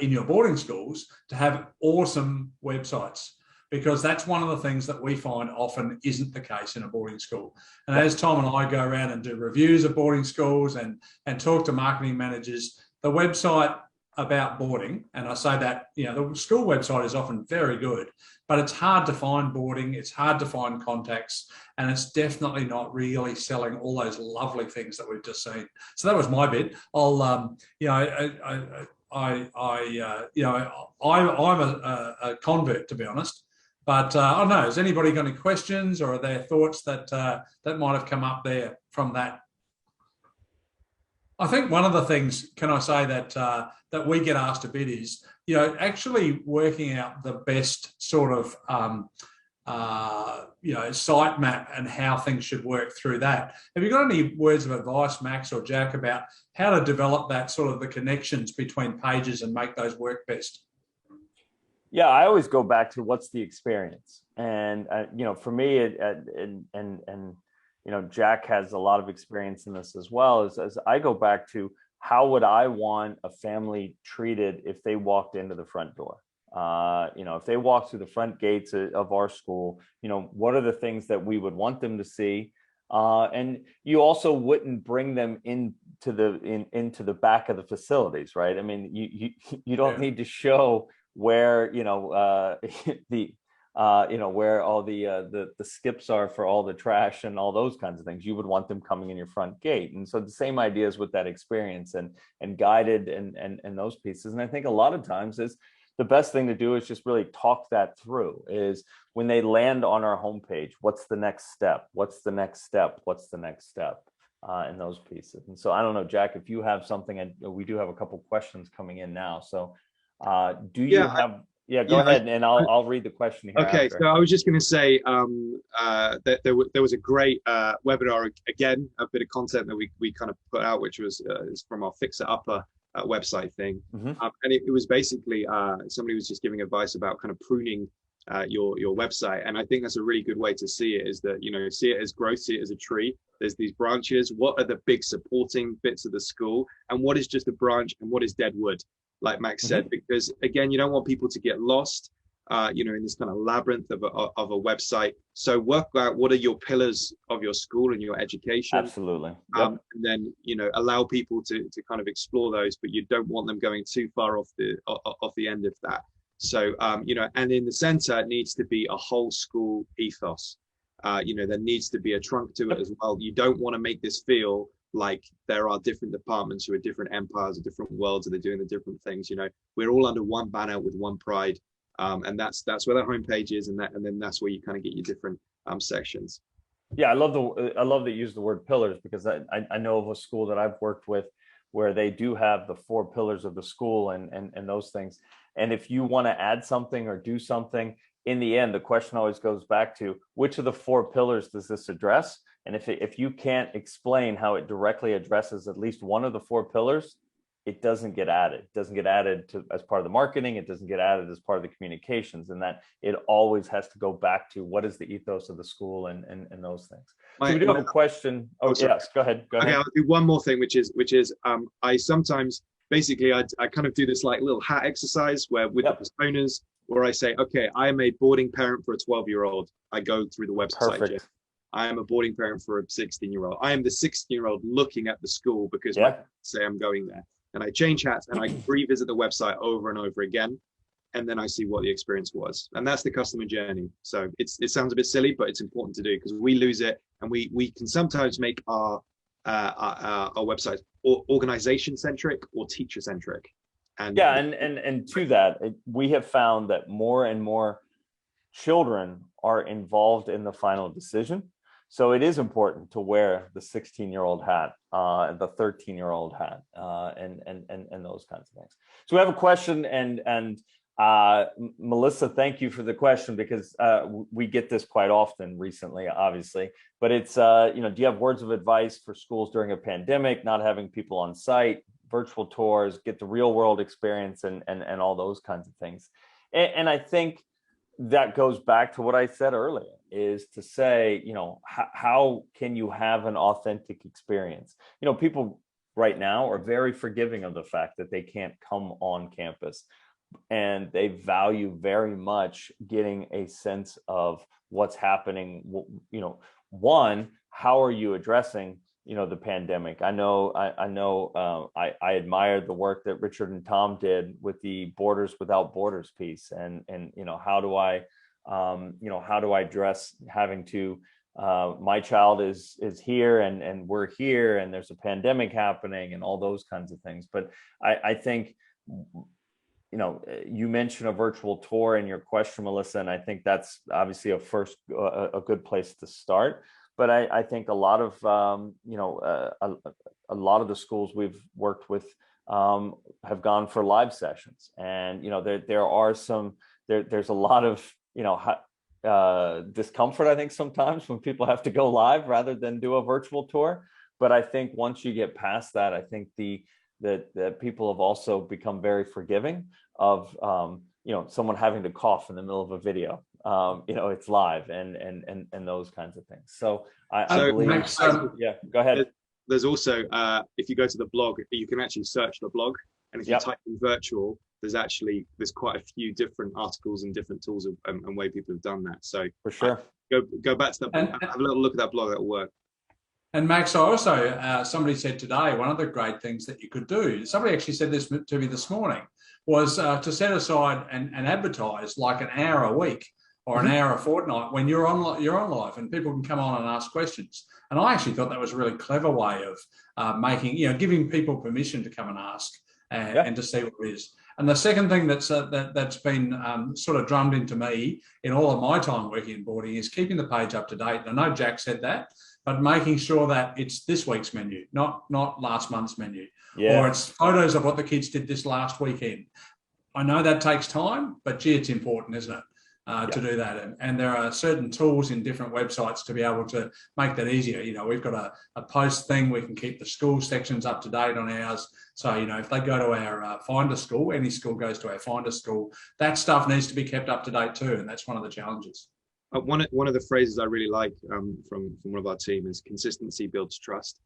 in your boarding schools to have awesome websites, because that's one of the things that we find often isn't the case in a boarding school. And as Tom and I go around and do reviews of boarding schools and talk to marketing managers, the website about boarding, and I say that, the school website is often very good, but it's hard to find boarding, it's hard to find contacts, and it's definitely not really selling all those lovely things that we've just seen. So that was my bit. I'm a convert, to be honest. But I don't know, has anybody got any questions, or are there thoughts that might have come up there from that? I think one of the things, can I say, that we get asked a bit is, actually working out the best sort of, site map and how things should work through that. Have you got any words of advice, Max or Jack, about how to develop that sort of the connections between pages and make those work best? Yeah, I always go back to what's the experience, and for me, Jack has a lot of experience in this as well. As I go back to, how would I want a family treated if they walked into the front door? If they walk through the front gates of our school, what are the things that we would want them to see? And you also wouldn't bring them into the back of the facilities, right? I mean, you don't need to show where where all the skips are for all the trash and all those kinds of things. You would want them coming in your front gate. And so the same ideas with that experience and guided and those pieces. And I think a lot of times is the best thing to do is just really talk that through. Is when they land on our homepage, what's the next step? What's the next step? What's the next step? In those pieces. And so I don't know, Jack, if you have something, and we do have a couple questions coming in now. So do you have? Yeah, go ahead, and I'll read the question here. Okay, after. so I was just going to say that there was a great webinar, again, a bit of content that we kind of put out, which was is from our Fix It Upper website thing, and it was basically somebody was just giving advice about kind of pruning your website, and I think that's a really good way to see it. Is that see it as growth, see it as a tree. There's these branches. What are the big supporting bits of the school, and what is just a branch, and what is dead wood? Like Max said, because again, you don't want people to get lost, in this kind of labyrinth of a website. So work out what are your pillars of your school and your education. Absolutely. And then, allow people to kind of explore those, but you don't want them going too far off the end of that. So, and in the center, it needs to be a whole school ethos. There needs to be a trunk to it as well. You don't want to make this feel like there are different departments who are different empires or different worlds, and they're doing the different things. We're all under one banner with one pride, and that's where the homepage is, and then that's where you kind of get your different sections. Yeah, I love that you use the word pillars, because I know of a school that I've worked with where they do have the 4 pillars of the school and those things. And if you want to add something or do something, in the end, the question always goes back to, which of the 4 pillars does this address? And if you can't explain how it directly addresses at least one of the 4 pillars, it doesn't get added. It doesn't get added as part of the marketing. It doesn't get added as part of the communications, and that it always has to go back to what is the ethos of the school and those things. So we do have a question. Oh, yes, go ahead. Okay, I'll do one more thing, which is I sometimes basically I kind of do this like little hat exercise where with the personas, where I say, okay, I am a boarding parent for a 12-year-old. I go through the website. Perfect. I am a boarding parent for a 16-year-old. I am the 16-year-old looking at the school because I say I'm going there. And I change hats and I revisit the website over and over again. And then I see what the experience was. And that's the customer journey. So it sounds a bit silly, but it's important to do, because we lose it. And we can sometimes make our websites organization centric or teacher centric. And to that, we have found that more and more children are involved in the final decision. So it is important to wear the 16-year-old hat, the 13-year-old hat, and those kinds of things. So we have a question, and Melissa, thank you for the question, because we get this quite often recently, obviously. But it's, do you have words of advice for schools during a pandemic, not having people on site, virtual tours, get the real world experience, and all those kinds of things? And I think that goes back to what I said earlier, is to say, how can you have an authentic experience? People right now are very forgiving of the fact that they can't come on campus, and they value very much getting a sense of what's happening. One, how are you addressing the pandemic? I admired the work that Richard and Tom did with the Borders Without Borders piece, and how do I address having to, my child is here, and we're here, and there's a pandemic happening, and all those kinds of things. But I think, you mentioned a virtual tour in your question, Melissa, and I think that's obviously a good place to start. But I think a lot of a lot of the schools we've worked with have gone for live sessions, and there's a lot of discomfort, I think, sometimes when people have to go live rather than do a virtual tour. But I think once you get past that, I think that people have also become very forgiving of someone having to cough in the middle of a video. It's live, and those kinds of things. So I believe, yeah, go ahead. There's also, if you go to the blog, you can actually search the blog, and if you type in virtual, there's quite a few different articles and different tools and way people have done that. So for sure, go back to that, have a little look at that blog. That'll work. And Max, I also, somebody said today, one of the great things that you could do, somebody actually said this to me this morning, was to set aside and advertise like an hour a week or an hour a fortnight when you're on live, and people can come on and ask questions. And I actually thought that was a really clever way of giving people permission to come and ask and to see what it is. And the second thing that's been sort of drummed into me in all of my time working in boarding is keeping the page up to date. And I know Jack said that, but making sure that it's this week's menu, not last month's menu, or it's photos of what the kids did this last weekend. I know that takes time, but gee, it's important, isn't it, to do that? And there are certain tools in different websites to be able to make that easier. We've got a post thing. We can keep the school sections up to date on ours. So, if they go to our Find a School, any school goes to our Find a School, that stuff needs to be kept up to date too. And that's one of the challenges. One of the phrases I really like from one of our team is consistency builds trust,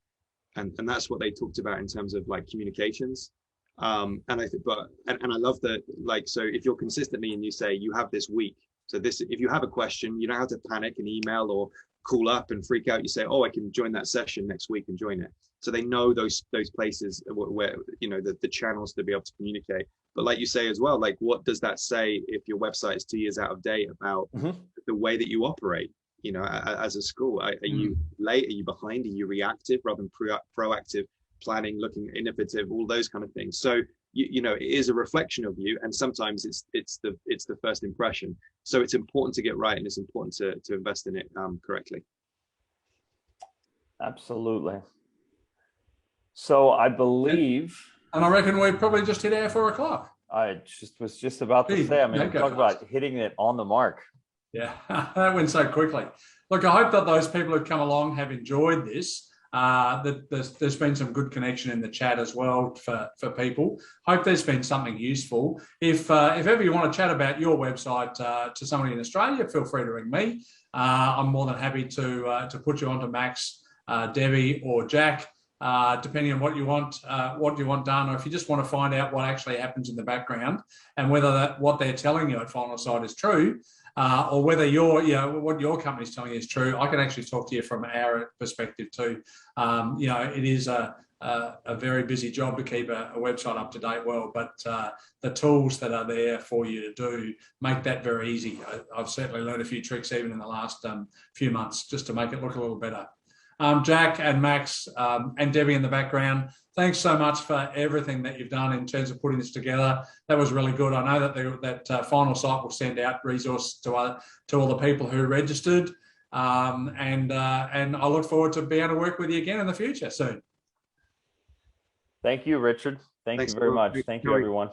and that's what they talked about in terms of like communications. And I think, and I love that, like, so if you're consistently and you say you have this week, so this, if you have a question, you don't have to panic and email or call up and freak out. You say, oh, I can join that session next week and join it. So they know those places where the channels to be able to communicate. But like you say as well, like, what does that say if your website is 2 years out of date about the way that you operate, as a school? Are you late? Are you behind? Are you reactive rather than proactive planning, looking innovative, all those kind of things? So, it is a reflection of you. And sometimes it's the first impression. So it's important to get right, and it's important to invest in it correctly. Absolutely. So I believe, and I reckon we probably just hit our 4 o'clock. I was just about to say, talk about hitting it on the mark. Yeah, that went so quickly. Look, I hope that those people who come along have enjoyed this. That there's been some good connection in the chat as well for people. Hope there's been something useful. If ever you want to chat about your website to somebody in Australia, feel free to ring me. I'm more than happy to put you onto Max, Debbie, or Jack, depending on what you want done, or if you just want to find out what actually happens in the background and whether what they're telling you at Finalsite is true. Or whether what your company's telling you is true. I can actually talk to you from our perspective too. It is a very busy job to keep a website up to date well, but the tools that are there for you to do make that very easy. I've certainly learned a few tricks even in the last few months just to make it look a little better. Jack and Max and Debbie in the background, thanks so much for everything that you've done in terms of putting this together. That was really good. I know that Finalsite will send out resources to all the people who registered. and I look forward to being able to work with you again in the future soon. Thank you, Richard. Thank Thanks you very a lot. much. Thank you, Enjoy. everyone.